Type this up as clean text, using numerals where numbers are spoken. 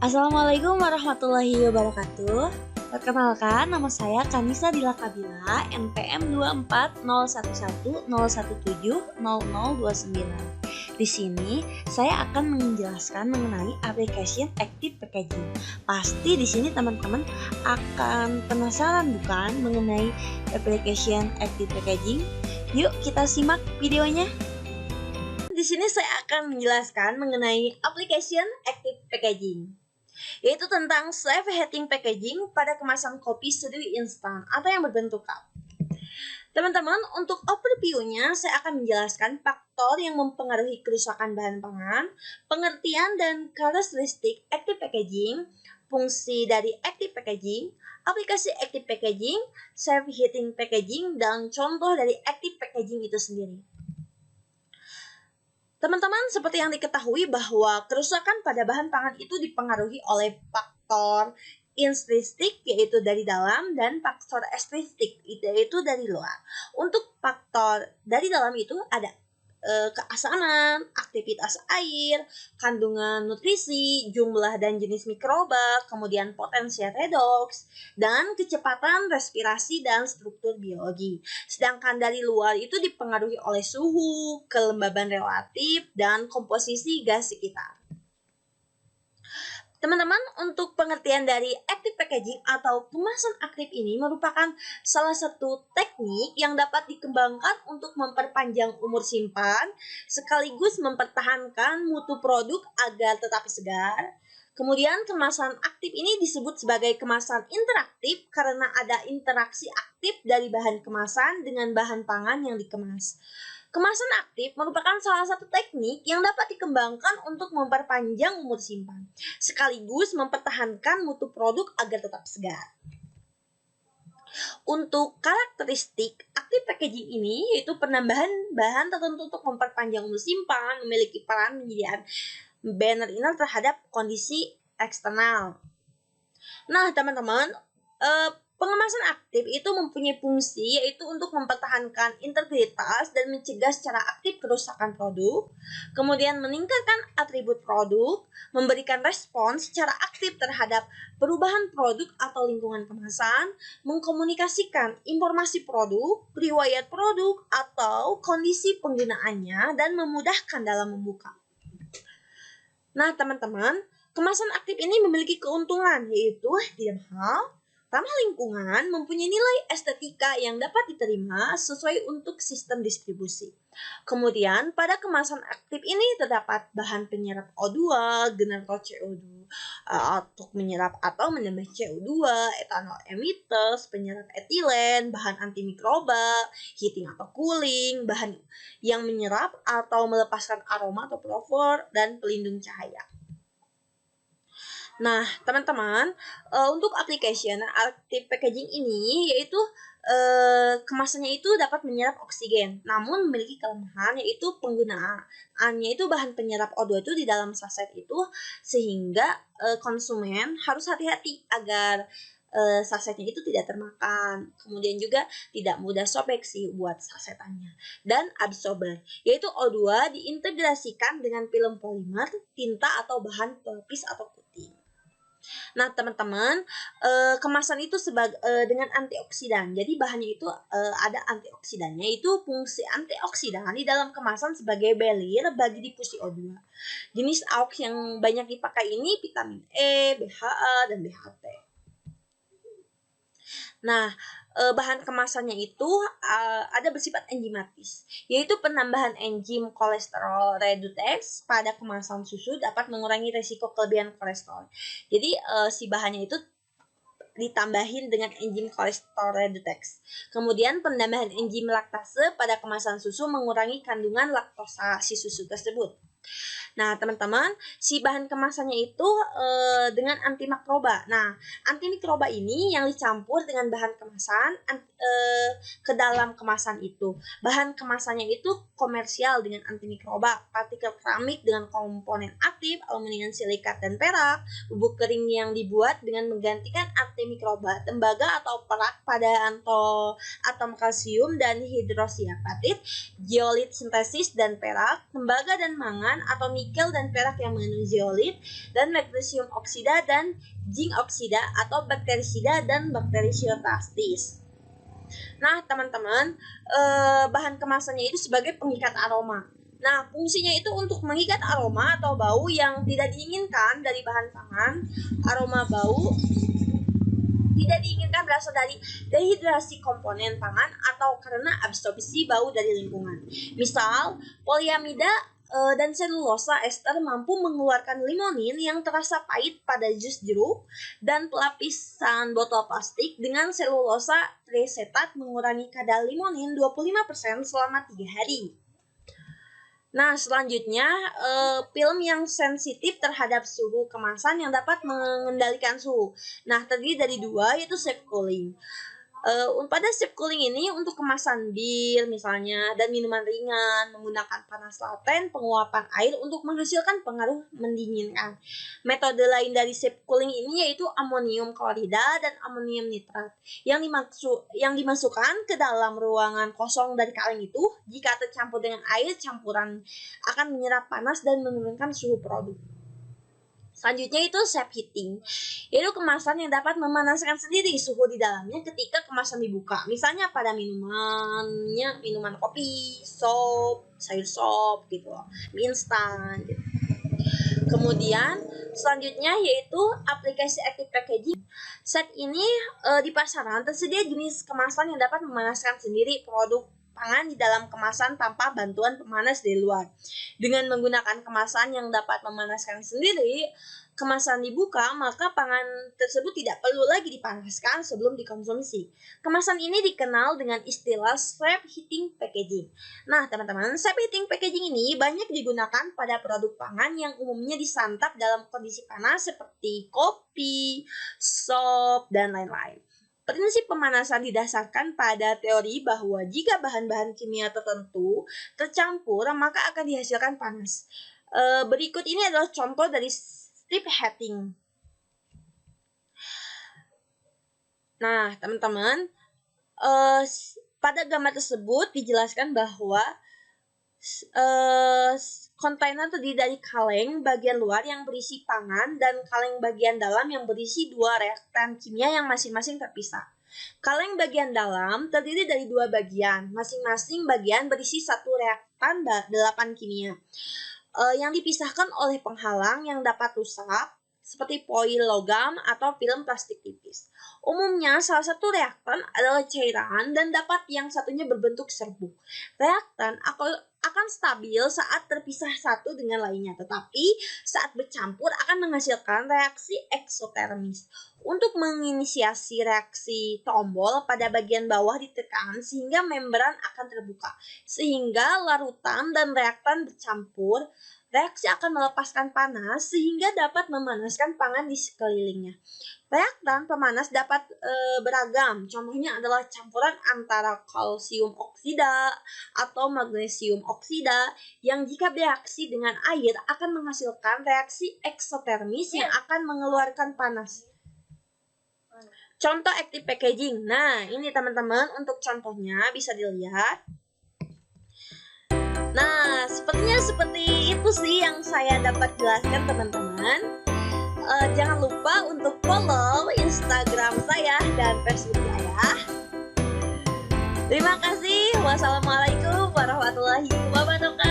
Assalamualaikum warahmatullahi wabarakatuh. Perkenalkan, nama saya Kanisa Dila Kabila, NPM 240110170029. Di sini saya akan menjelaskan mengenai application Active Packaging. Pasti di sini teman-teman akan penasaran bukan mengenai application Active Packaging? Yuk kita simak videonya. Di sini saya akan menjelaskan mengenai application Active Packaging, yaitu tentang safe heating packaging pada kemasan kopi seduh instan atau yang berbentuk cup. Teman-teman, untuk overview-nya saya akan menjelaskan faktor yang mempengaruhi kerusakan bahan pangan, pengertian dan karakteristik active packaging, fungsi dari active packaging, aplikasi active packaging, safe heating packaging, dan contoh dari active packaging itu sendiri. Teman-teman, seperti yang diketahui bahwa kerusakan pada bahan pangan itu dipengaruhi oleh faktor intrinsik yaitu dari dalam dan faktor ekstrinsik yaitu dari luar. Untuk faktor dari dalam itu ada keasaman, aktivitas air, kandungan nutrisi, jumlah dan jenis mikroba, kemudian potensi redoks, dan kecepatan respirasi dan struktur biologi. Sedangkan dari luar itu dipengaruhi oleh suhu, kelembaban relatif, dan komposisi gas sekitar. Teman-teman, untuk pengertian dari active packaging atau kemasan aktif ini merupakan salah satu teknik yang dapat dikembangkan untuk memperpanjang umur simpan, sekaligus mempertahankan mutu produk agar tetap segar. Kemudian kemasan aktif ini disebut sebagai kemasan interaktif karena ada interaksi aktif dari bahan kemasan dengan bahan pangan yang dikemas. Kemasan aktif merupakan salah satu teknik yang dapat dikembangkan untuk memperpanjang umur simpan, sekaligus mempertahankan mutu produk agar tetap segar. Untuk karakteristik aktif packaging ini yaitu penambahan bahan tertentu untuk memperpanjang umur simpan, memiliki peran menjadi barrier inner terhadap kondisi eksternal. Nah, teman-teman, pengemasan aktif itu mempunyai fungsi yaitu untuk mempertahankan integritas dan mencegah secara aktif kerusakan produk, kemudian meningkatkan atribut produk, memberikan respons secara aktif terhadap perubahan produk atau lingkungan kemasan, mengkomunikasikan informasi produk, riwayat produk, atau kondisi penggunaannya, dan memudahkan dalam membuka. Nah, teman-teman, kemasan aktif ini memiliki keuntungan yaitu tidak mahal, ramah lingkungan, mempunyai nilai estetika yang dapat diterima sesuai untuk sistem distribusi. Kemudian, pada kemasan aktif ini terdapat bahan penyerap O2, generator CO2 untuk menyerap atau menambah CO2, etanol emitters, penyerap etilen, bahan antimikroba, heating atau cooling, bahan yang menyerap atau melepaskan aroma atau fluor, dan pelindung cahaya. Nah, teman-teman, untuk application active packaging ini yaitu kemasannya itu dapat menyerap oksigen, namun memiliki kelemahan yaitu penggunaannya itu bahan penyerap O2 itu di dalam saset itu, sehingga konsumen harus hati-hati agar sasetnya itu tidak termakan. Kemudian juga tidak mudah sobek sih buat sasetannya. Dan absorber, yaitu O2 diintegrasikan dengan film polimer, tinta atau bahan pelapis atau coating. Nah, teman-teman, kemasan itu dengan antioksidan. Jadi bahannya itu ada antioksidannya, itu fungsi antioksidan di dalam kemasan sebagai barrier bagi difusi O2. Jenis AUX yang banyak dipakai ini vitamin E, BHA, dan BHT. Nah, bahan kemasannya itu ada bersifat enzimatis, yaitu penambahan enzim kolesterol reduktase pada kemasan susu dapat mengurangi risiko kelebihan kolesterol. Jadi si bahannya itu ditambahin dengan enzim kolesterol reduktase. Kemudian penambahan enzim laktase pada kemasan susu mengurangi kandungan laktosa si susu tersebut. Nah, teman-teman, si bahan kemasannya itu dengan antimikroba. Nah, antimikroba ini yang dicampur dengan bahan kemasan ke dalam kemasan itu. Bahan kemasannya itu komersial dengan antimikroba, partikel keramik dengan komponen aktif, aluminium, silikat, dan perak, bubuk kering yang dibuat dengan menggantikan antimikroba, tembaga atau perak pada atom kalsium dan hidroksiapatit, geolit sintesis dan perak, tembaga dan mangan pangan atau nikel dan perak yang mengandung zeolit, dan magnesium oksida dan zinc oksida atau bakterisida dan bakteriostatis. Nah, teman-teman, bahan kemasannya itu sebagai pengikat aroma. Nah, fungsinya itu untuk mengikat aroma atau bau yang tidak diinginkan dari bahan pangan. Aroma bau tidak diinginkan berasal dari dehidrasi komponen pangan atau karena absorpsi bau dari lingkungan. Misal, poliamida dan selulosa ester mampu mengeluarkan limonin yang terasa pahit pada jus jeruk, dan pelapisan botol plastik dengan selulosa triacetat mengurangi kadar limonin 25% selama 3 hari. Nah, selanjutnya film yang sensitif terhadap suhu kemasan yang dapat mengendalikan suhu. Nah, terdiri dari 2, yaitu safe cooling. Pada safe cooling ini untuk kemasan bir misalnya dan minuman ringan menggunakan panas laten penguapan air untuk menghasilkan pengaruh mendinginkan. Metode lain dari safe cooling ini yaitu amonium klorida dan amonium nitrat yang dimasukkan ke dalam ruangan kosong dari kaleng itu. Jika tercampur dengan air campuran akan menyerap panas dan menurunkan suhu produk. Selanjutnya itu safe heating, yaitu kemasan yang dapat memanaskan sendiri suhu di dalamnya ketika kemasan dibuka. Misalnya pada minuman kopi, sop, sayur sop gitu loh, mie instan gitu. Kemudian selanjutnya yaitu aplikasi active packaging. Saat ini di pasaran tersedia jenis kemasan yang dapat memanaskan sendiri produk pangan di dalam kemasan tanpa bantuan pemanas dari luar. Dengan menggunakan kemasan yang dapat memanaskan sendiri, kemasan dibuka, maka pangan tersebut tidak perlu lagi dipanaskan sebelum dikonsumsi. Kemasan ini dikenal dengan istilah safe heating packaging. Nah, teman-teman, safe heating packaging ini banyak digunakan pada produk pangan yang umumnya disantap dalam kondisi panas seperti kopi, sop, dan lain-lain. Prinsip pemanasan didasarkan pada teori bahwa jika bahan-bahan kimia tertentu tercampur, maka akan dihasilkan panas. Berikut ini adalah contoh dari safe heating. Nah, teman-teman, pada gambar tersebut dijelaskan bahwa kontainer terdiri dari kaleng bagian luar yang berisi pangan dan kaleng bagian dalam yang berisi 2 reaktan kimia yang masing-masing terpisah. Kaleng bagian dalam terdiri dari 2 bagian, masing-masing bagian berisi 1 reaktan 8 kimia yang dipisahkan oleh penghalang yang dapat rusak seperti foil logam atau film plastik tipis. Umumnya salah satu reaktan adalah cairan dan dapat yang satunya berbentuk serbuk. Reaktan akan stabil saat terpisah satu dengan lainnya, tetapi saat bercampur akan menghasilkan reaksi eksotermis. Untuk menginisiasi reaksi, tombol pada bagian bawah ditekan sehingga membran akan terbuka, sehingga larutan dan reaktan bercampur. Reaksi akan melepaskan panas sehingga dapat memanaskan pangan di sekelilingnya. Reaktan pemanas dapat beragam, contohnya adalah campuran antara kalsium oksida atau magnesium oksida yang jika bereaksi dengan air akan menghasilkan reaksi eksotermis yang akan mengeluarkan panas. Contoh active packaging. Nah, ini teman-teman untuk contohnya bisa dilihat. Nah, sepertinya seperti itu sih yang saya dapat jelaskan teman-teman. Jangan lupa untuk follow Instagram saya dan Facebook saya. Terima kasih. Wassalamualaikum warahmatullahi wabarakatuh.